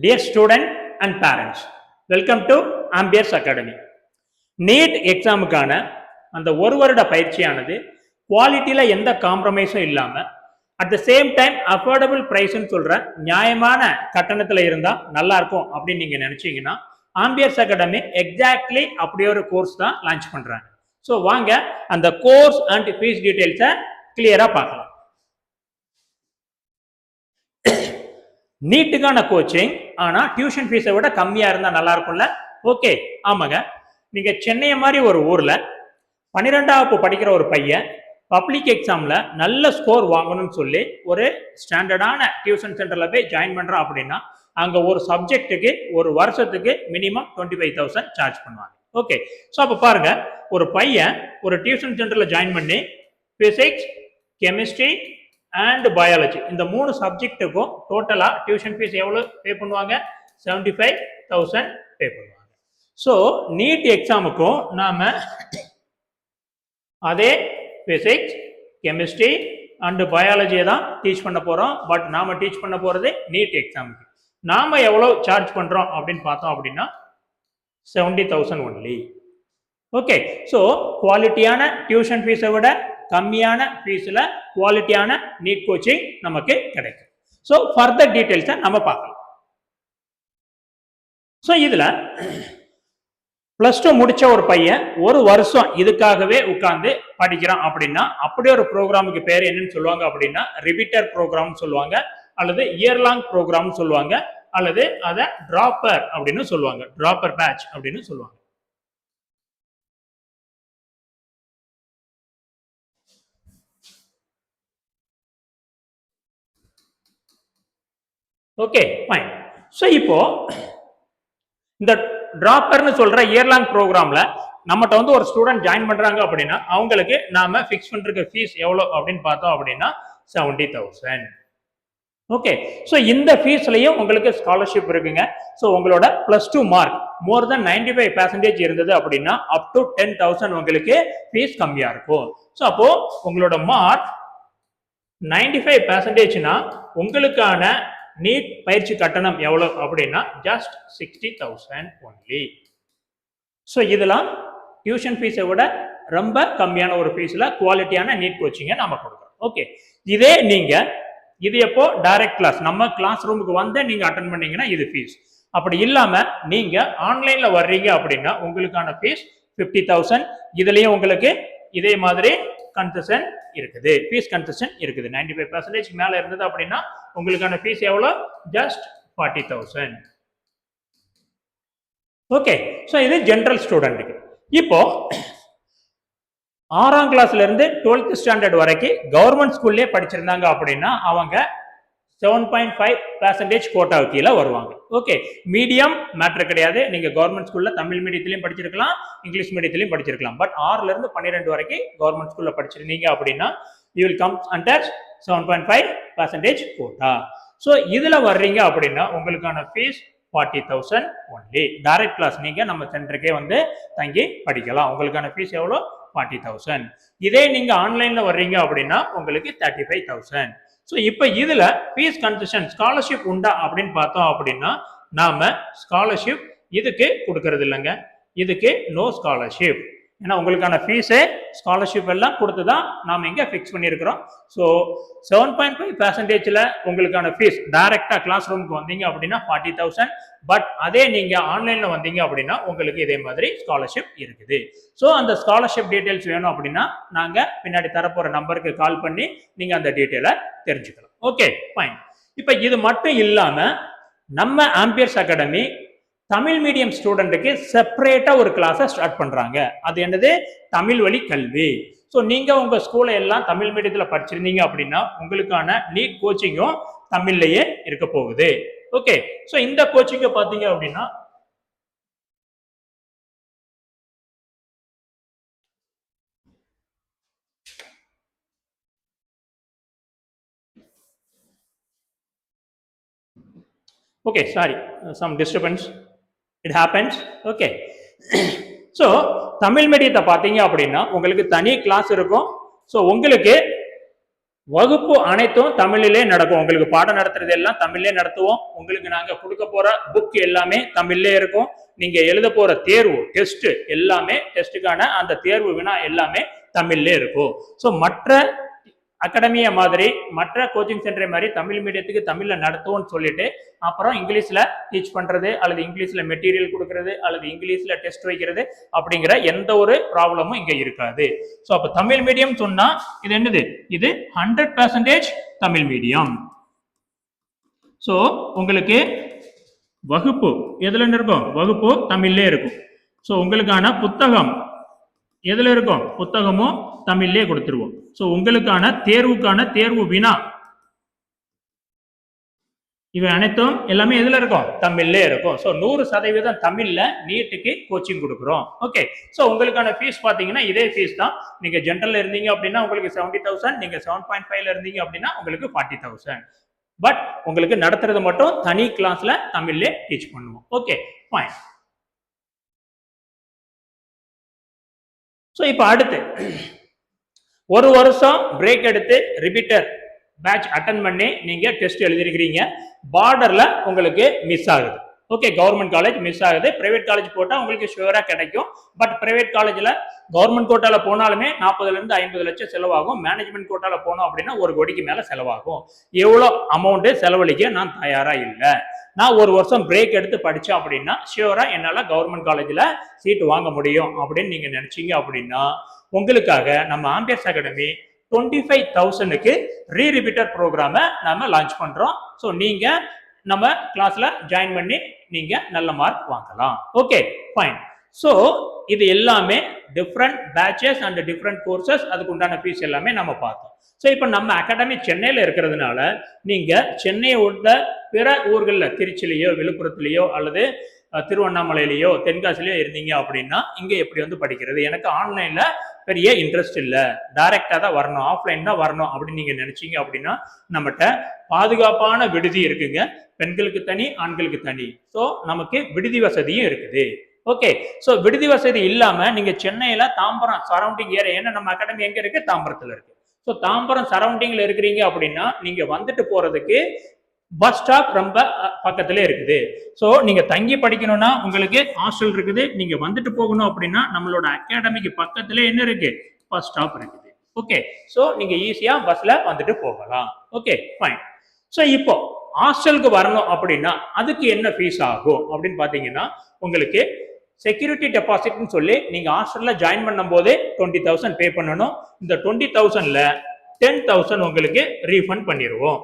Dear student and parents, welcome to Ambiers Academy. NEET எக்ஸாமுக்கான அந்த ஒரு வருட பயிற்சியானது குவாலிட்டியில் எந்த காம்ப்ரமைஸும் இல்லாமல் at the same time affordable ப்ரைஸ்ன்னு சொல்கிற நியாயமான கட்டணத்தில் இருந்தால் நல்லா இருக்கும் அப்படின்னு நீங்கள் நினச்சிங்கன்னா ஆம்பியர்ஸ் அகாடமி எக்ஸாக்ட்லி அப்படி ஒரு கோர்ஸ் தான் லான்ச் பண்ணுறாங்க. ஸோ வாங்க அந்த கோர்ஸ் அண்ட் ஃபீஸ் டீட்டெயில்ஸை கிளியராக பார்க்கலாம். நீட்டுக்கான கோச்சிங் ஆனால் டியூஷன் ஃபீஸை விட கம்மியாக இருந்தால் நல்லா இருக்கும்ல? ஓகே, ஆமாங்க. நீங்கள் சென்னையை மாதிரி ஒரு ஊரில் 12ஆம் படிக்கிற ஒரு பையன் பப்ளிக் எக்ஸாமில் நல்ல ஸ்கோர் வாங்கணும்னு சொல்லி ஒரு ஸ்டாண்டர்டான டியூஷன் சென்டரில் போய் ஜாயின் பண்ணுறான் அப்படின்னா அங்கே ஒரு சப்ஜெக்ட்டுக்கு ஒரு வருஷத்துக்கு மினிமம் 25,000 சார்ஜ் பண்ணுவாங்க. ஓகே, ஸோ அப்போ பாருங்க, ஒரு பையன் ஒரு டியூஷன் சென்டரில் ஜாயின் பண்ணி பிசிக்ஸ், கெமிஸ்ட்ரி அண்ட் பயாலஜி இந்த 3 சப்ஜெக்ட்டுக்கும் டோட்டலாக டியூஷன் ஃபீஸ் எவ்வளோ பே பண்ணுவாங்க? 75,000 பே பண்ணுவாங்க. ஸோ நீட் எக்ஸாமுக்கும் நாம் அதே பிசிக்ஸ், கெமிஸ்ட்ரி அண்டு பயாலஜியை தான் டீச் பண்ண போகிறோம். பட் நாம் டீச் பண்ண போகிறது நீட் எக்ஸாமுக்கு. நாம் எவ்வளோ சார்ஜ் பண்ணுறோம் அப்படின்னு பார்த்தோம் அப்படின்னா 70,000 ஒன்லி. ஓகே, ஸோ குவாலிட்டியான டியூஷன் ஃபீஸை விட கம்மியான ஃபீஸில் குவாலிட்டியான நீட் கோச்சிங் நமக்கு கிடைக்கும். ஸோ ஃபர்தர் டீட்டெயில்ஸை நம்ம பார்க்கலாம். ஸோ இதில் +2 முடிச்ச ஒரு பையன் ஒரு வருஷம் இதுக்காகவே உட்கார்ந்து படிக்கிறான் அப்படின்னா அப்படி ஒரு ப்ரோக்ராமுக்கு பேர் என்னன்னு சொல்லுவாங்க அப்படின்னா ரிப்பீட்டர் ப்ரோக்ராம் சொல்லுவாங்க, அல்லது இயர் லாங் ப்ரோக்ராம் சொல்லுவாங்க, அல்லது அதை டிராப்பர் அப்படின்னு சொல்லுவாங்க, டிராப்பர் பேட்ச் அப்படின்னு சொல்லுவாங்க. Okay, fine. ஸோ இப்போ இந்த டிராப்பர்னு சொல்ற இயர் லாங் ப்ரோக்ராம்ல நம்மகிட்ட வந்து ஒரு ஸ்டூடெண்ட் ஜாயின் பண்றாங்க அப்படின்னா அவங்களுக்கு நாம ஃபிக்ஸ் பண்ற ஃபீஸ் எவ்வளோ அப்படின்னு பார்த்தோம் அப்படின்னா 70,000. ஓகே, ஸோ இந்த ஃபீஸ்லையும் உங்களுக்கு ஸ்காலர்ஷிப் இருக்குங்க. ஸோ உங்களோட +2 மார்க் மோர் தென் 95% இருந்தது அப்படின்னா அப் டு 10,000 உங்களுக்கு ஃபீஸ் கம்மியா இருக்கும். ஸோ அப்போ உங்களோட மார்க் 95%னா உங்களுக்கான நீட் பயிற்சி கட்டணம் எவ்வளோ அப்படின்னா ஜஸ்ட் 60,000 ஒன்லி. ஸோ இதெல்லாம் டியூஷன் ஃபீஸை விட ரொம்ப கம்மியான ஒரு ஃபீஸில் குவாலிட்டியான நீட் கோச்சிங்கை நம்ம கொடுக்குறோம். ஓகே, இதே நீங்கள் இது எப்போ டைரக்ட் கிளாஸ் நம்ம கிளாஸ் ரூமுக்கு வந்து நீங்கள் அட்டன் பண்ணீங்கன்னா இது ஃபீஸ். அப்படி இல்லாமல் நீங்கள் ஆன்லைனில் வர்றீங்க அப்படின்னா உங்களுக்கான ஃபீஸ் 50,000. இதுலேயும் உங்களுக்கு இதே மாதிரி கன்செஷன் இருக்குது, ஃபீஸ் கன்செஷன் இருக்குது. 95% மேலே இருந்தது அப்படின்னா உங்களுக்கான ஃபீஸ் எவ்வளோ? ஜஸ்ட் 40,000. ஓகே, ஸோ இது ஜென்ரல் ஸ்டூடெண்ட்டுக்கு. இப்போ 6ஆம் கிளாஸ்ல இருந்து 12th ஸ்டாண்டர்ட் வரைக்கும் கவர்மெண்ட் ஸ்கூல்லே படிச்சிருந்தாங்க அப்படின்னா அவங்க 7.5% கோட்டா கீழே வருவாங்க. ஓகே, மீடியம் மேட்டர் கிடையாது. நீங்க கவர்மெண்ட் ஸ்கூல்ல தமிழ் மீடியத்திலையும் படிச்சிருக்கலாம், இங்கிலீஷ் மீடியத்திலையும் படிச்சிருக்கலாம். பட் 6ல இருந்து 12 வரைக்கும் கவர்மெண்ட் ஸ்கூல்ல படிச்சிருந்தீங்க அப்படின்னா you will come under 7.5% quota. So இதுல வர்றீங்க அப்படின்னா உங்களுக்கான ஃபீஸ் 40,000 ஒன்லி. டைரக்ட் கிளாஸ் நீங்க நம்ம சென்டருக்கே வந்து தங்கி படிக்கலாம். உங்களுக்கான ஃபீஸ் எவ்வளோ? 40,000. இதே நீங்க ஆன்லைன்ல வர்றீங்க அப்படின்னா உங்களுக்கு 35,000. ஸோ இப்போ இதுல ஃபீஸ் கன்செஷன் ஸ்காலர்ஷிப் உண்டா அப்படின்னு பார்த்தோம் அப்படின்னா நாம ஸ்காலர்ஷிப் இதுக்கு கொடுக்கறது இல்லைங்க. இதுக்கு நோ ஸ்காலர்ஷிப். ஏன்னா உங்களுக்கான ஃபீஸே ஸ்காலர்ஷிப் எல்லாம் கொடுத்து தான் நாம் இங்கே ஃபிக்ஸ் பண்ணியிருக்கிறோம். ஸோ 7.5%ல உங்களுக்கான ஃபீஸ் டைரக்டாக கிளாஸ் ரூமுக்கு வந்தீங்க அப்படின்னா 40,000. பட் அதே நீங்கள் ஆன்லைனில் வந்தீங்க அப்படின்னா உங்களுக்கு இதே மாதிரி ஸ்காலர்ஷிப் இருக்குது. ஸோ அந்த ஸ்காலர்ஷிப் டீட்டெயில்ஸ் வேணும் அப்படின்னா நாங்கள் பின்னாடி தரப்போகிற நம்பருக்கு கால் பண்ணி நீங்கள் அந்த டீட்டெயிலை தெரிஞ்சுக்கலாம். Okay, fine. இப்போ இது மட்டும் இல்லாமல் நம்ம ஆம்பியர்ஸ் அகாடமி தமிழ் மீடியம் ஸ்டூடெண்ட்டுக்கு செப்பரேட்டா ஒரு கிளாஸை ஸ்டார்ட் பண்றாங்க. அது என்னது? தமிழ் வழி கல்வி. ஸோ நீங்க உங்க ஸ்கூலை எல்லாம் தமிழ் மீடியத்தில் படிச்சிருந்தீங்க அப்படின்னா உங்களுக்கான நீட் கோச்சிங்கும் தமிழ்லயே இருக்க போகுது. ஓகே, ஸோ இந்த கோச்சிங்கை பார்த்தீங்க அப்படின்னா okay, sorry, some disturbance, it happens. Okay, so Tamil மீடியத்தை பார்த்தீங்க அப்படின்னா உங்களுக்கு தனி கிளாஸ் இருக்கும். ஸோ உங்களுக்கு வகுப்பு அனைத்தும் தமிழிலே நடக்கும். உங்களுக்கு பாடம் நடத்துறது எல்லாம் தமிழ்லே நடத்துவோம். உங்களுக்கு நாங்க கொடுக்க போற புக் எல்லாமே தமிழ்லே இருக்கும். நீங்க எழுத போற தேர்வு டெஸ்ட் எல்லாமே டெஸ்ட்டுக்கான அந்த தேர்வு வினா எல்லாமே தமிழ்லே இருக்கும். ஸோ மற்ற அகாடமியை மாதிரி மற்ற கோச்சிங் சென்டரை மாதிரி தமிழ் மீடியத்துக்கு தமிழ்ல நடத்துவோம்னு சொல்லிட்டு அப்புறம் இங்கிலீஷ்ல டீச் பண்றது அல்லது இங்கிலீஷ்ல மெட்டீரியல் கொடுக்கறது அல்லது இங்கிலீஷ்ல டெஸ்ட் வைக்கிறது அப்படிங்கிற எந்த ஒரு ப்ராப்ளமும் இங்க இருக்காது. ஸோ அப்ப தமிழ் மீடியம் சொன்னா இது என்னது, இது 100% தமிழ் மீடியம். ஸோ உங்களுக்கு வகுப்பு எதுல இருக்கும், வகுப்பு தமிழ்லே இருக்கும். ஸோ உங்களுக்கான புத்தகம் எதுல இருக்கும், புத்தகமும் தமிழ்லே கொடுத்துருவோம். ஸோ உங்களுக்கான தேர்வுக்கான தேர்வு வினா இவை அனைத்தும் எல்லாமே எதுல இருக்கும், தமிழ்லே இருக்கும். ஸோ 100% தமிழ்ல நீட்டுக்கு கோச்சிங் கொடுக்குறோம். ஓகே. ஸோ உங்களுக்கான ஃபீஸ் பார்த்தீங்கன்னா இதே ஃபீஸ் தான். நீங்க ஜென்ரல் இருந்தீங்க அப்படின்னா உங்களுக்கு 70,000, நீங்க 7.5ல இருந்தீங்க அப்படின்னா உங்களுக்கு 40,000. பட் உங்களுக்கு நடத்துறது மட்டும் தனி கிளாஸ்ல தமிழ்லே டீச் பண்ணுவோம். Okay fine. ஸோ இப்போ அடுத்து ஒரு வருஷம் பிரேக் எடுத்து ரிப்பீட்டர் பேட்ச் அட்டன் பண்ணி நீங்க டெஸ்ட் எழுதிருக்கிறீங்க. பார்டர்ல உங்களுக்கு மிஸ் ஆகுது. ஓகே, கவர்மெண்ட் காலேஜ் மிஸ் ஆகுது. பிரைவேட் காலேஜ் போட்டா உங்களுக்கு ஷுவரா கிடைக்கும். பட் பிரைவேட் காலேஜ்ல கவர்மெண்ட் கோட்டால போனாலுமே 40 இருந்து 50 லட்சம் செலவாகும். மேனேஜ்மெண்ட் கோட்டால போனோம் அப்படின்னா 1 கோடிக்கு மேல செலவாகும். எவ்வளோ அமௌண்ட் செலவழிக்க நான் தயாரா இல்லை. நான் ஒரு வருஷம் பிரேக் எடுத்து படிச்சேன் அப்படின்னா ஷியூரா என்னால கவர்மெண்ட் காலேஜ்ல சீட் வாங்க முடியும் அப்படின்னு நீங்க நினைச்சீங்க அப்படின்னா உங்களுக்காக நம்ம ஆம்பியர்ஸ் அகாடமி 25,000க்கு ரீரிப்பீட்டர் ப்ரோக்ராமை நாம லான்ச் பண்றோம். ஸோ நீங்க நம்ம கிளாஸ்ல ஜாயின் பண்ணி நீங்க நல்ல மார்க் வாங்கலாம். Okay fine. ஸோ இது எல்லாமே different patches and different courses, அதுக்கு உண்டான ஃபீஸ் எல்லாமே நம்ம பார்த்தோம். ஸோ இப்போ நம்ம அகாடமி சென்னையில் இருக்கிறதுனால நீங்க சென்னையை உள்ள பிற ஊர்களில் திருச்சிலேயோ விழுப்புரத்துலேயோ அல்லது திருவண்ணாமலையிலேயோ தென்காசிலேயோ இருந்தீங்க அப்படின்னா இங்க எப்படி வந்து படிக்கிறது, எனக்கு ஆன்லைன்ல பெரிய இன்ட்ரெஸ்ட் இல்லை, டைரக்டா தான் வரணும், ஆஃப்லைன் தான் வரணும் அப்படின்னு நீங்க நினைச்சீங்க அப்படின்னா நம்மகிட்ட பாதுகாப்பான விடுதி இருக்குங்க. பெண்களுக்கு தனி, ஆண்களுக்கு தனி. ஸோ நமக்கு விடுதி வசதியும் இருக்குது. ஓகே. ஸோ விடுதி வசதி இல்லாம நீங்க சென்னையில தாம்பரம் சரௌண்டிங் ஏரியா, ஏன்னா நம்ம அகாடமி எங்க இருக்கு, தாம்பரத்துல இருக்கு. ஸோ தாம்பரம் சரௌண்டிங்ல இருக்கிறீங்க அப்படின்னா நீங்க வந்துட்டு போறதுக்கு பஸ் ஸ்டாப் ரொம்ப பக்கத்துல இருக்குது. ஸோ நீங்க தங்கி படிக்கணும்னா உங்களுக்கு ஹாஸ்டல் இருக்குது. நீங்க வந்துட்டு போகணும் அப்படின்னா நம்மளோட அகாடமிக்கு பக்கத்துல என்ன இருக்கு, பஸ் ஸ்டாப் இருக்குது. ஓகே. ஸோ நீங்க ஈஸியா பஸ்ல வந்துட்டு போகலாம். Okay fine. ஸோ இப்போ ஹாஸ்டலுக்கு வரணும் அப்படின்னா அதுக்கு என்ன ஃபீஸ் ஆகும் அப்படின்னு பாத்தீங்கன்னா உங்களுக்கு செக்யூரிட்டி டெபாசிட்னு சொல்லி நீங்க ஹாஸ்டல்ல ஜாயின் பண்ணும் போதே 20,000 பே பண்ணணும். இந்த 20,000ல 10,000 உங்களுக்கு ரீஃபண்ட் பண்ணிடுவோம்.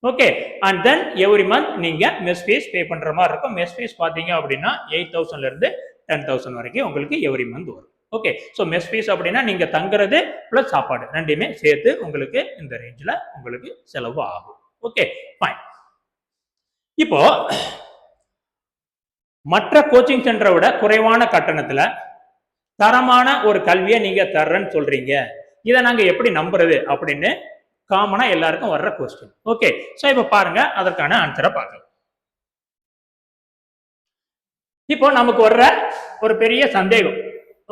Okay. And then every month நீங்க மெஸ் ஃபீஸ் பே பண்ற மாதிரி இருக்கும். மெஸ் ஃபீஸ் பாத்தீங்க அப்படின்னா 8,000ல இருந்து 10,000 வரைக்கும் உங்களுக்கு எவ்ரி மந்த் வரும். ஓகே. ஸோ மெஸ் ஃபீஸ் அப்படின்னா நீங்க தங்குறது பிளஸ் சாப்பாடு ரெண்டுமே சேர்த்து உங்களுக்கு இந்த ரேஞ்சில் உங்களுக்கு செலவு ஆகும். Okay fine. இப்போ மற்ற கோச்சிங் சென்டரை விட குறைவான கட்டணத்துல தரமான ஒரு கல்வியை நீங்க தர்றேன்னு சொல்றீங்க, இதை நாங்க எப்படி நம்புறது அப்படின்னு காமனா எல்லாருக்கும் வர்ற கொஸ்டின். ஓகே. சோ இப்ப பாருங்க அதற்கான ஆன்சரை பார்க்கலாம். இப்போ நமக்கு வர்ற ஒரு பெரிய சந்தேகம்,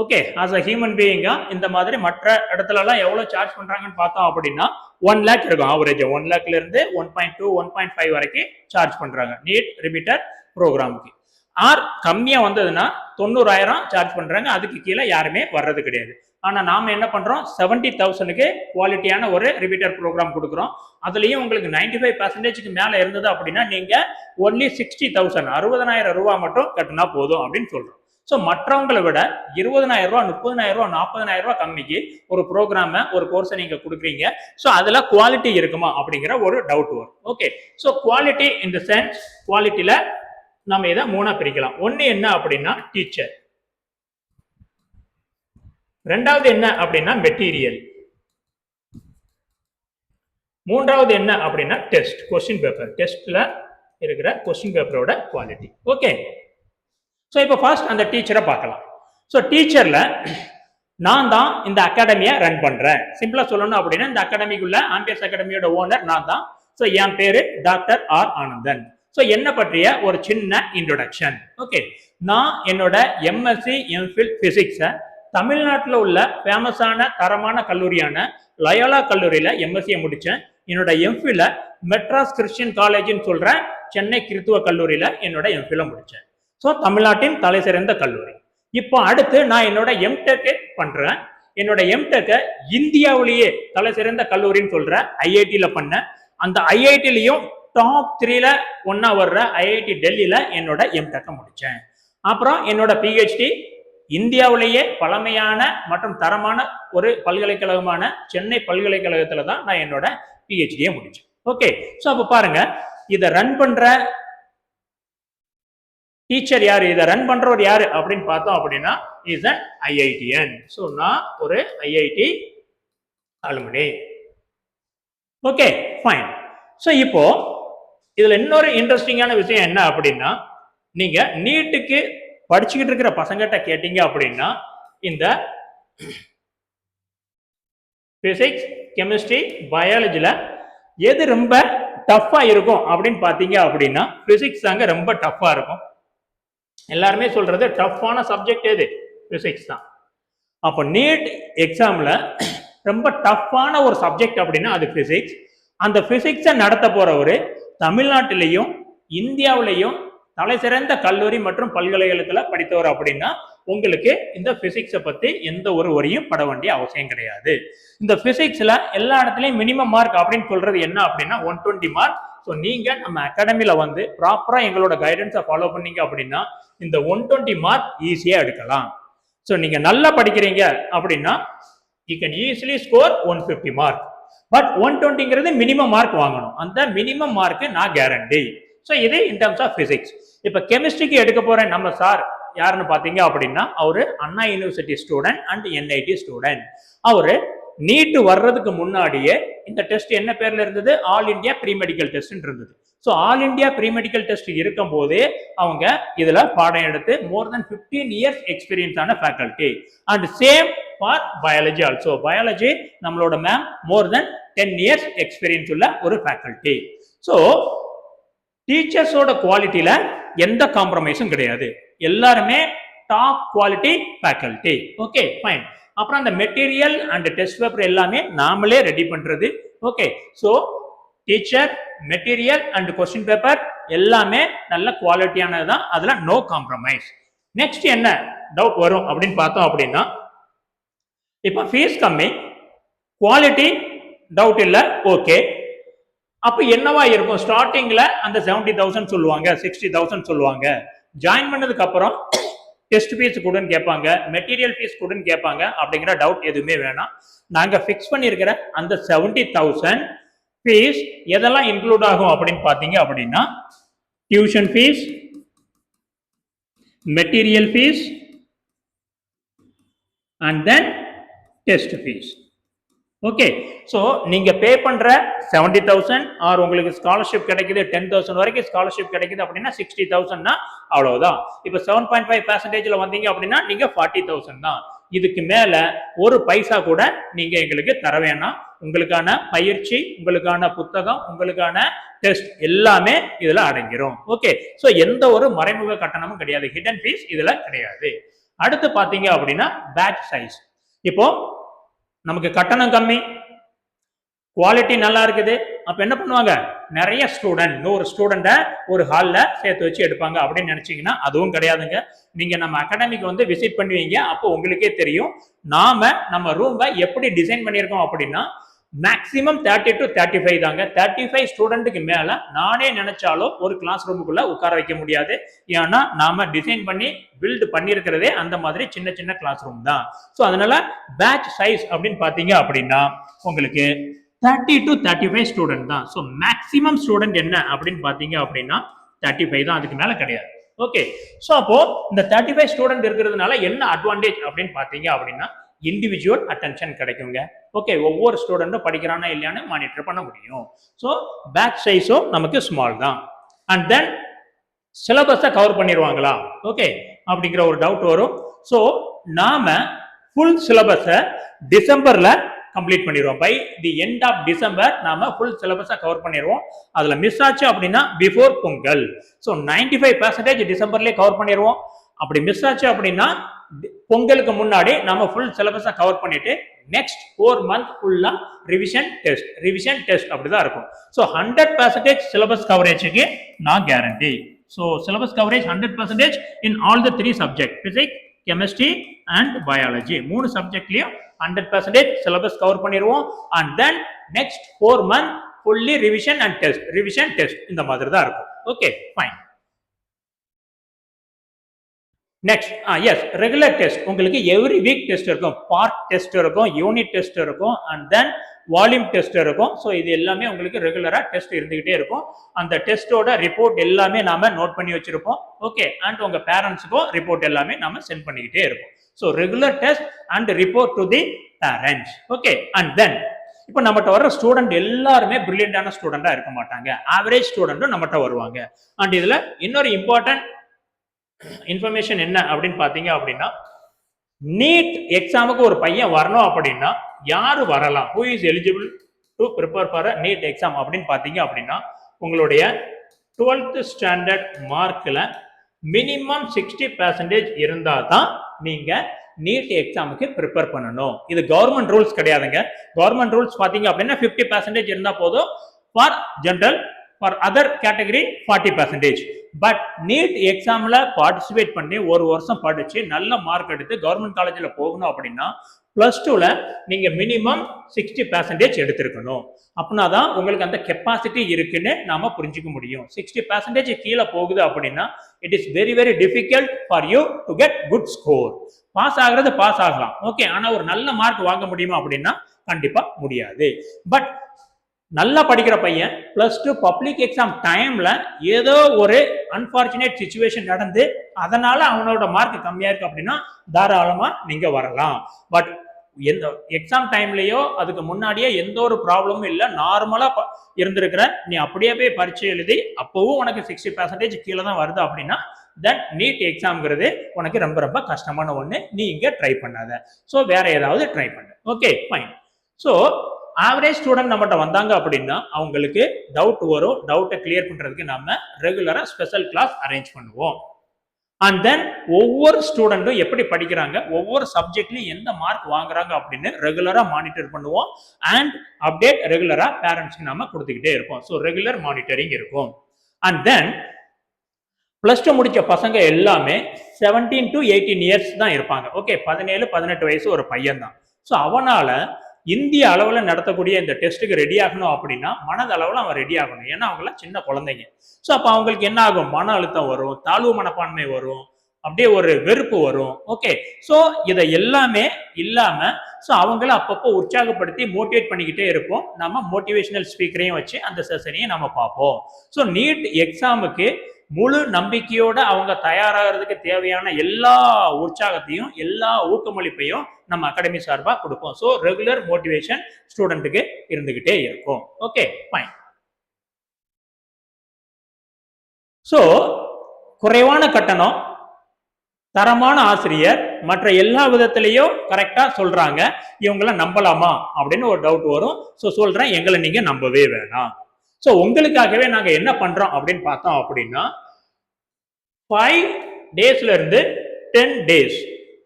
ஓகே, ஆஸ் அ ஹியூமன் பீயிங்கா இந்த மாதிரி மற்ற இடத்துல எல்லாம் எவ்வளவு சார்ஜ் பண்றாங்கன்னு பார்த்தோம் அப்படின்னா 1 lakh இருக்கும். ஆவரேஜ் 1 lakhல இருந்து 1.2 1.5 வரைக்கும் சார்ஜ் பண்றாங்க நீட் ரிப்பீட்டர் ப்ரோக்ராமுக்கு. ஆர் கம்மியா வந்ததுன்னா 90,000 சார்ஜ் பண்றாங்க. அதுக்கு கீழே யாருமே வர்றது கிடையாது. ஆனா நாம என்ன பண்றோம், 70,000க்கு குவாலிட்டியான ஒரு ரிப்பீட்டர் ப்ரோக்ராம் கொடுக்குறோம். அதுலயும் உங்களுக்கு 95%க்கு மேல இருந்தது அப்படின்னா நீங்க ஒன்லி 60,000 60,000 ரூபாய் மட்டும் கட்டினா போதும் அப்படின்னு சொல்றோம். ஸோ மற்றவங்களை விட 20,000 ரூபாய் 30,000 ரூபாய் 40,000 ரூபாய் கம்மிக்கு ஒரு ப்ரோக்ராம ஒரு கோர்ஸை நீங்க கொடுக்குறீங்க. ஸோ அதுல குவாலிட்டி இருக்குமா அப்படிங்கிற ஒரு டவுட் வரும். Okay. So quality in the sense, குவாலிட்டியில நம்ம இதை 3ஆ பிரிக்கலாம். ஒன்னு என்ன அப்படின்னா டீச்சர், ரெண்டாவது என்ன அப்படின்னா மெட்டீரியல், மூன்றாவது என்ன அப்படின்னா டெஸ்ட், கொஸ்டின் பேப்பர். டெஸ்ட்ல இருக்கிற கொஸ்டின் பேப்பரோட குவாலிட்டி. ஓகே. ஸோ இப்போ ஃபர்ஸ்ட் அந்த டீச்சரை பார்க்கலாம். ஸோ டீச்சர்ல நான் தான் இந்த அகாடமியை ரன் பண்றேன். சிம்பிளா சொல்லணும் அப்படின்னா இந்த அகாடமிக்குள்ள ஆம்பியர்ஸ் அகாடமியோட ஓனர் நான் தான். ஸோ என் பேரு டாக்டர் ஆர் ஆனந்தன். ஸோ என்ன பற்றிய ஒரு சின்ன இன்ட்ரோடக்ஷன். ஓகே. நான் என்னோட எம்எஸ்சி எம்ஃபில் பிசிக்ஸை தமிழ்நாட்டில் உள்ள ஃபேமஸான தரமான கல்லூரியான லயோலா கல்லூரியில எம்எஸ்சியை முடிச்சேன். என்னோட எம்ஃபில மெட்ராஸ் கிறிஸ்டியன் காலேஜ்னு சொல்ற சென்னை கிறித்துவ கல்லூரியில என்னோட எம்ஃபில முடிச்சேன். ஸோ தமிழ்நாட்டின் தலை சிறந்த கல்லூரி. இப்போ அடுத்து நான் என்னோட எம்டெக் பண்றேன். என்னோட எம்டெக்கை இந்தியாவிலேயே தலை சிறந்த கல்லூரின்னு சொல்ற ஐஐடியில பண்ணேன். அந்த ஐஐடிலையும் டாப் 3ல ஒன்னா வர்ற ஐஐடி டெல்லியில என்னோட எம்டெக்கை முடிச்சேன். அப்புறம் என்னோட பிஹெச்டி இந்தியாவிலேயே பழமையான மற்றும் தரமான ஒரு பல்கலைக்கழகமான சென்னை பல்கலைக்கழகத்துல தான் நான் என்னோட பிஹெச்டியை முடிச்சேன். ஓகே, ஸோ அப்போ பாருங்க, இதை ரன் பண்ற டீச்சர் யாரு, இதை ரன் பண்றவர் யாரு அப்படின்னு பார்த்தோம் அப்படின்னா இஸ் அன் ஐஐடிஎன். ஸோ நான் ஒரு IIT alumni. Okay, fine. So இப்போ இதுல இன்னொரு இன்ட்ரெஸ்டிங்கான விஷயம் என்ன அப்படின்னா, நீங்க நீட்டுக்கு படிச்சுக்கிட்டு இருக்கிற பசங்கிட்ட கேட்டீங்க அப்படின்னா இந்த பிசிக்ஸ், கெமிஸ்ட்ரி, பயாலஜில எது ரொம்ப டஃப்பா இருக்கும் அப்படின்னு பாத்தீங்க அப்படின்னா பிசிக்ஸ் தாங்க ரொம்ப டஃப்பா இருக்கும். எல்லாருமே சொல்றது டஃப்பான சப்ஜெக்ட் எது, பிசிக்ஸ் தான். அப்போ நீட் எக்ஸாம்ல ரொம்ப டஃப்பான ஒரு சப்ஜெக்ட் அப்படின்னா அது பிசிக்ஸ். அந்த பிசிக்ஸை நடத்த போறவரு தமிழ்நாட்டிலையும் இந்தியாவிலையும் தலை சிறந்த கல்லூரி மற்றும் பல்கலைக்கழகத்துல படித்தவர் அப்படின்னா உங்களுக்கு இந்த பிசிக்ஸை பத்தி எந்த ஒரு வரியும் பட வேண்டிய அவசியம் கிடையாது. இந்த பிசிக்ஸ்ல எல்லா இடத்துலயும் மினிமம் மார்க் அப்படின்னு சொல்றது என்ன அப்படின்னா 120 மார்க். ஸோ நீங்க நம்ம அகாடமில வந்து ப்ராப்பரா எங்களோட கைடன்ஸை ஃபாலோ பண்ணீங்க அப்படின்னா இந்த 120 மார்க் ஈஸியா எடுக்கலாம். ஸோ நீங்க நல்லா படிக்கிறீங்க அப்படின்னா you can easily score 150 mark. But 120ங்கிறது மினிமம் மார்க் வாங்கணும். அந்த மினிமம் மார்க் நான் கேரண்டி. ஸோ இது இன் டர்ம்ஸ் ஆஃப் பிசிக்ஸ். இப்போ கெமிஸ்ட்ரிக்கு எடுக்க போறேன் நம்ம சார் யாருன்னு பாத்தீங்க அப்படின்னா அவரு Anna university student and NIT student. அவரு நீட் வர்றதுக்கு முன்னாடியே இந்த டெஸ்ட் என்ன பேர்ல இருந்தது, all India pre medical test இருந்தது. So all India pre medical test இருக்கும் போதே அவங்க இதுல பாடம் எடுத்து மோர் தென் 15 இயர்ஸ் எக்ஸ்பீரியன்ஸ் ஆன faculty. And same for biology also. Biology நம்மளோட ma'am more than 10 years experience உள்ள ஒரு ஃபேக்கல்டி. ஸோ டீச்சர்ஸோட குவாலிட்டியில எந்த காம்ப்ரமைஸும் கிடையாது. எல்லாருமே top quality faculty. Okay, fine. அப்புறம் அந்த மெட்டீரியல் அண்ட் டெஸ்ட் பேப்பர் எல்லாமே நாமளே ரெடி பண்றது. Okay, so teacher, material and question paper எல்லாமே நல்ல குவாலிட்டியானது தான். அதுல நோ காம்ப்ரமைஸ். நெக்ஸ்ட் என்ன டவுட் வரும் அப்படின்னு பார்த்தோம் அப்படின்னா, இப்போ ஃபீஸ் கம்மி, குவாலிட்டி டவுட் இல்லை, ஓகே. அப்ப என்னவா இருக்கும், ஸ்டார்டிங்ல அந்த 70,000 சொல்லுவாங்க, 60,000 சொல்லுவாங்க. ஜாயின் பண்ணதுக்கு அப்புறம் டெஸ்ட் ஃபீஸ் கூடன்னு கேட்பாங்க, மெட்டீரியல் ஃபீஸ் கூடன்னு கேட்பாங்க. அப்படிங்கிற டவுட் எதுவுமே வேணாம். நாங்க ஃபிக்ஸ் பண்ணியிருக்கிற அந்த 70,000 ஃபீஸ் எதெல்லாம் இன்க்ளூட் ஆகும் அப்படின்னு பாத்தீங்க அப்படின்னா tuition fees, material fees and then test fees. Okay, so நீங்க பே பண்ற 70,000 ஆர் உங்களுக்கு ஸ்காலர்ஷிப் கிடைக்குது 10,000 வரைக்கும் ஸ்காலர்ஷிப் கிடைக்குது அப்படின்னா 60,000 அவ்வளவுதான். இப்போ 7.5% வந்தீங்க அப்படின்னா நீங்க 40,000 தான். இதுக்கு மேல ஒரு பைசா கூட நீங்க எங்களுக்கு தர வேணாம். உங்களுக்கான பயிற்சி, உங்களுக்கான புத்தகம், உங்களுக்கான டெஸ்ட் எல்லாமே இதுல அடங்கிரும். ஓகே, ஸோ எந்த ஒரு மறைமுக கட்டணமும் கிடையாது, ஹிடன் ஃபீஸ் இதுல கிடையாது. அடுத்து பாத்தீங்க அப்படின்னா பேட்ச் சைஸ். இப்போ நமக்கு கட்டணம் கம்மி, குவாலிட்டி நல்லா இருக்குது. அப்ப என்ன பண்ணுவாங்க, நிறைய ஸ்டூடெண்ட் 100 ஸ்டூடெண்ட்டை ஒரு ஹாலில் சேர்த்து வச்சு எடுப்பாங்க அப்படின்னு நினைச்சீங்கன்னா அதுவும் கிடையாதுங்க. நீங்க நம்ம அகாடமிக்கு வந்து விசிட் பண்ணுவீங்க, அப்போ உங்களுக்கே தெரியும் நம்ம ரூமை எப்படி டிசைன் பண்ணியிருக்கோம் அப்படின்னா மேக்சிமம் 30 to 35 தாங்க. 35 ஸ்டூடெண்ட்டுக்கு மேல நானே நினைச்சாலும் ஒரு கிளாஸ் ரூமுக்குள்ள உட்கார வைக்க முடியாது. ஏன்னா நாம டிசைன் பண்ணி பில்ட் பண்ணியிருக்கிறதே அந்த மாதிரி சின்ன சின்ன கிளாஸ் ரூம் தான். ஸோ அதனால பேட்ச் சைஸ் அப்படின்னு பாத்தீங்க அப்படின்னா உங்களுக்கு 30 to 35 ஸ்டூடெண்ட் தான். ஸோ மேக்சிமம் ஸ்டூடெண்ட் என்ன அப்படின்னு பாத்தீங்க அப்படின்னா 35 தான், அதுக்கு மேல கிடையாது. ஓகே, ஸோ அப்போ இந்த 35 ஸ்டூடெண்ட் இருக்கிறதுனால என்ன அட்வான்டேஜ் அப்படின்னு பாத்தீங்க அப்படின்னா இண்டிவிஜுவல் அட்டென்ஷன் கிடைக்குங்க. ஓகே, ஒவ்வொரு ஸ்டூடெண்ட்டும் படிக்கிறானா இல்லையான்னு மானிட்டர் பண்ண முடியும். ஸோ பேட்ச் சைஸும் நமக்கு ஸ்மால் தான். அண்ட் தென் சிலபஸை கவர் பண்ணிடுவாங்களா ஓகே அப்படிங்கிற ஒரு டவுட் வரும். ஸோ நாம ஃபுல் சிலபஸை டிசம்பர்ல கம்ப்ளீட் பண்ணிடுவோம். By the end of December நாம ஃபுல் சிலபஸை கவர் பண்ணிடுவோம். அதுல மிஸ் ஆச்சு அப்படின்னா பிஃபோர் பொங்கல். ஸோ 95% டிசம்பர்லேயே கவர் பண்ணிடுவோம். அப்படி மிஸ் ஆச்சு அப்படின்னா பொங்கலுக்கு முன்னாடி நம்ம ஃபுல் சிலபஸை கவர் பண்ணிட்டு நெக்ஸ்ட் 4 month ஃபுல்லா ரிவிஷன் டெஸ்ட் அப்படிதான் இருக்கும். ஸோ 100% சிலபஸ் கவரேஜுக்கு நான் guarantee. So syllabus coverage 100% in all the 3 subject, physics, chemistry and biology. 3 சப்ஜெக்ட்லயும் 100% சிலபஸ் கவர் பண்ணிடுவோம். And then next 4 month fully revision test இந்த மாதிரி தான் இருக்கும். Okay fine. Next as regular test உங்களுக்கு எவ்ரி வீக் டெஸ்ட் இருக்கும், பார்ட் டெஸ்ட் இருக்கும், unit test இருக்கும், அண்ட் தென் வால்யூம் டெஸ்ட் இருக்கும். ஸோ இது எல்லாமே உங்களுக்கு ரெகுலராக டெஸ்ட் இருந்துகிட்டே இருக்கும். அந்த டெஸ்ட்டோட ரிப்போர்ட் எல்லாமே நாம நோட் பண்ணி வச்சிருப்போம். ஓகே, அண்ட் உங்க பேரண்ட்ஸுக்கும் ரிப்போர்ட் எல்லாமே நாம சென்ட் பண்ணிக்கிட்டே இருப்போம். So regular test and report to the parents. Okay, and then இப்போ நம்மகிட்ட வர்ற ஸ்டூடெண்ட் எல்லாருமே பிரில்லியண்டான ஸ்டூடெண்டா இருக்க மாட்டாங்க, ஆவரேஜ் ஸ்டூடெண்ட்டும் நம்மகிட்ட வருவாங்க. அண்ட் இதுல இன்னொரு இம்பார்ட்டன்ட் இன்ஃபர்மேஷன் என்ன அப்படின்னு பாத்தீங்க அப்படின்னா, நீட் எக்ஸாமுக்கு ஒரு பையன் வரணும் அப்படின்னா யாரு வரலாம், who is eligible to prepare for a NEET exam அப்படின்னு பாத்தீங்க அப்படின்னா, உங்களுடைய 12th ஸ்டாண்டர்ட் மார்க்ல மினிமம் 60% இருந்தா தான் நீங்க நீட் எக்ஸாமுக்கு ப்ரிப்பேர் பண்ணணும். இது கவர்மெண்ட் ரூல்ஸ் கிடையாதுங்க. கவர்மெண்ட் ரூல்ஸ் பாத்தீங்க அப்படின்னா 50% இருந்தா போதும். For general, for other category 40%. But NEET எக்ஸாம்ல பார்ட்டிசிபேட் பண்ணி ஒரு வருஷம் படிச்சு நல்ல மார்க் எடுத்து கவர்மெண்ட் காலேஜ்ல போகணும் அப்படின்னா +2ல நீங்க மினிமம் 60% எடுத்திருக்கணும். அப்படின்னா தான் உங்களுக்கு அந்த கெப்பாசிட்டி இருக்குன்னு நாம புரிஞ்சுக்க முடியும். 60% கீழே போகுது அப்படின்னா it is very very difficult for you to get good score. Pass ஆகுறது பாஸ் ஆகலாம், ஓகே, ஆனா ஒரு நல்ல மார்க் வாங்க முடியுமா அப்படின்னா கண்டிப்பா முடியாது. பட் நல்லா படிக்கிற பையன் +2 பப்ளிக் எக்ஸாம் டைம்ல ஏதோ ஒரு அன்பார்ச்சுனேட் சிச்சுவேஷன் நடந்து அதனால அவனோட மார்க் கம்மியா இருக்கு அப்படின்னா தாராளமா நீங்க வரலாம். பட் எந்த எக்ஸாம் டைம்லயோ அதுக்கு முன்னாடியே எந்த ஒரு ப்ராப்ளமும் இல்லை, நார்மலா இருந்திருக்கிற நீ அப்படியே போய் பரீட்சை எழுதி அப்பவும் உனக்கு 60% கீழே தான் வருது அப்படின்னா தென் நீட் எக்ஸாம்ங்கிறது உனக்கு ரொம்ப ரொம்ப கஷ்டமான ஒண்ணு, நீ இங்க ட்ரை பண்ணாத. ஸோ வேற ஏதாவது ட்ரை பண்ணு. Okay fine. So average student நம்மகிட்ட வந்தாங்க அப்படின்னா அவங்களுக்கு டவுட் வரும், டவுட்டை கிளியர் பண்றதுக்கு நம்ம ரெகுலரா ஸ்பெஷல் கிளாஸ் அரேஞ்ச் பண்ணுவோம். அண்ட் தென் ஒவ்வொரு ஸ்டூடெண்ட்டும் எப்படி படிக்கிறாங்க, ஒவ்வொரு சப்ஜெக்ட்லயும் எந்த மார்க் வாங்குறாங்க அப்படின்னு ரெகுலரா மானிட்டர் பண்ணுவோம். அண்ட் அப்டேட் ரெகுலரா பேரண்ட்ஸ்க்கு நாம கொடுத்துக்கிட்டே இருப்போம். ஸோ ரெகுலர் மானிட்டரிங் இருக்கும். அண்ட் தென் +2 முடிச்ச பசங்க எல்லாமே 17 to 18 இயர்ஸ் தான் இருப்பாங்க. ஓகே, 17-18 வயசு ஒரு பையன் தான். ஸோ அவனால இந்திய அளவில் நடத்தக்கூடிய இந்த டெஸ்ட்டுக்கு ரெடி ஆகணும் அப்படின்னா மனதளவில் அவன் ரெடி ஆகணும். ஏன்னா அவங்களாம் சின்ன குழந்தைங்க. ஸோ அப்போ அவங்களுக்கு என்ன ஆகும், மன அழுத்தம் வரும், தாழ்வு மனப்பான்மை வரும், அப்படியே ஒரு வெறுப்பு வரும். ஓகே, ஸோ இதை எல்லாமே இல்லாம ஸோ அவங்கள அப்பப்போ உற்சாகப்படுத்தி மோட்டிவேட் பண்ணிக்கிட்டே இருப்போம். நம்ம மோட்டிவேஷனல் ஸ்பீக்கரையும் வச்சு அந்த செஷனையும் நம்ம பார்ப்போம். ஸோ நீட் எக்ஸாமுக்கு முழு நம்பிக்கையோட அவங்க தயாராகிறதுக்கு தேவையான எல்லா உற்சாகத்தையும் எல்லா ஊக்கமளிப்பையும் நம்ம அகாடமி சார்பா கொடுப்போம். ஸோ ரெகுலர் மோட்டிவேஷன் ஸ்டூடெண்ட்டுக்கு இருந்துகிட்டே இருக்கும். Okay fine. ஸோ குறைவான கட்டணம், தரமான ஆசிரியர், மற்ற எல்லா விதத்திலையும் கரெக்டா சொல்றாங்க. இவங்களை நம்பலாமா அப்படின்னு ஒரு டவுட் வரும். ஸோ சொல்றேன், எங்களை நீங்க நம்பவே வேணாம். ஸோ உங்களுக்காகவே நாங்க என்ன பண்றோம் அப்படின்னு பார்த்தோம் அப்படின்னா 5 daysல இருந்து 10 days.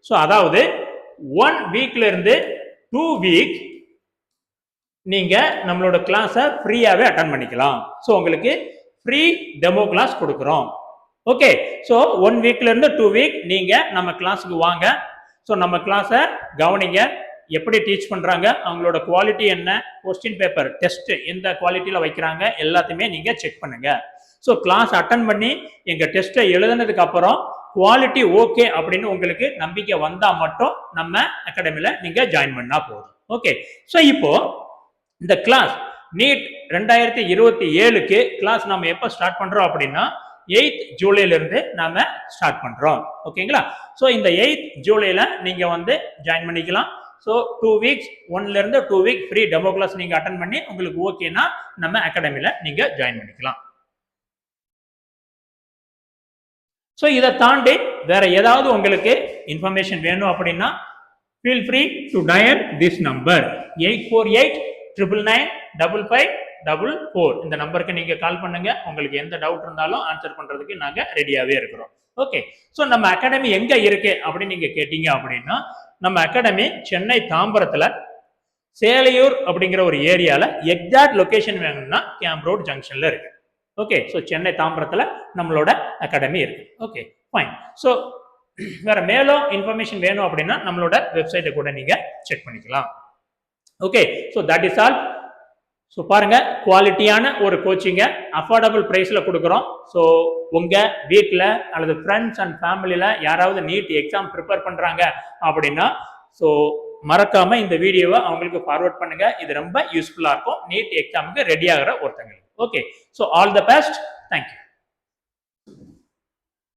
ஸோ அதாவது 1 weekல இருந்து 2 week நீங்க நம்மளோட கிளாஸை ஃப்ரீயாவே அட்டன் பண்ணிக்கலாம். ஸோ உங்களுக்கு ஃப்ரீ டெமோ கிளாஸ் கொடுக்குறோம். ஓகே, ஸோ 1 weekல இருந்து 2 week நீங்க நம்ம கிளாஸுக்கு வாங்க. ஸோ நம்ம கிளாஸை கவனிங்க, எப்படி டீச் பண்றாங்க, அவங்களோட குவாலிட்டி என்ன, கொஸ்டின் பேப்பர் டெஸ்ட் எந்த குவாலிட்டியில வைக்கிறாங்க எல்லாத்தையுமே நீங்க செக் பண்ணுங்க. ஸோ கிளாஸ் அட்டன் பண்ணி எங்க டெஸ்ட்டை எழுதுனதுக்கு அப்புறம் குவாலிட்டி ஓகே அப்படின்னு உங்களுக்கு நம்பிக்கை வந்தா மட்டும் நம்ம அகாடமில நீங்க ஜாயின் பண்ணா போதும். ஓகே, ஸோ இப்போ இந்த கிளாஸ் நீட் 2027க்கு கிளாஸ் நம்ம எப்போ ஸ்டார்ட் பண்றோம் அப்படின்னா 8th ஜூலைல இருந்து நாம ஸ்டார்ட் பண்றோம். ஓகேங்களா? ஸோ இந்த 8th ஜூலைல நீங்க வந்து ஜாயின் பண்ணிக்கலாம். ஸோ 2 weeks 1ல இருந்து 2 week ஃப்ரீ டெமோ கிளாஸ் நீங்க அட்டன் பண்ணி உங்களுக்கு ஓகேனா நம்ம அகாடமில நீங்க ஜாயின் பண்ணிக்கலாம். ஸோ இதை தாண்டி வேற ஏதாவது உங்களுக்கு இன்ஃபர்மேஷன் வேணும் அப்படின்னா feel free to dial this number 848 999 55 844 இந்த நம்பருக்கு நீங்க கால் பண்ணுங்க. உங்களுக்கு எந்த டவுட் இருந்தாலும் ஆன்சர் பண்றதுக்கு நாங்க ரெடியாவே இருக்கிறோம். ஓகே, ஸோ நம்ம அகாடமி எங்க இருக்கு அப்படின்னு நீங்க கேட்டீங்க அப்படின்னா, நம்ம அகாடமி சென்னை தாம்பரத்துல சேலையூர் அப்படிங்கிற ஒரு ஏரியால எக்ஸாக்ட் லொகேஷன் வேணும்னா கேம்ப் ரோட் ஜங்ஷன்ல இருக்கு. ஓகே, ஸோ சென்னை தாம்பரத்துல நம்மளோட அகாடமி இருக்கு. Okay, fine. ஸோ வேற மேலும் இன்ஃபர்மேஷன் வேணும் அப்படின்னா நம்மளோட வெப்சைட்டை கூட நீங்க செக் பண்ணிக்கலாம். Okay, so that is all. So பாருங்க, குவாலிட்டியான ஒரு கோச்சிங்கை அஃபோர்டபுள் ப்ரைஸில் கொடுக்குறோம். ஸோ உங்கள் வீட்டில் அல்லது ஃப்ரெண்ட்ஸ் அண்ட் ஃபேமிலியில் யாராவது நீட் எக்ஸாம் ப்ரிப்பேர் பண்ணுறாங்க அப்படின்னா ஸோ மறக்காம இந்த வீடியோவை அவங்களுக்கு ஃபார்வர்ட் பண்ணுங்க. இது ரொம்ப யூஸ்ஃபுல்லாக இருக்கும் நீட் எக்ஸாமுக்கு ரெடி ஆகிற ஒருத்தங்களுக்கு. Okay, so all the best. Thank you.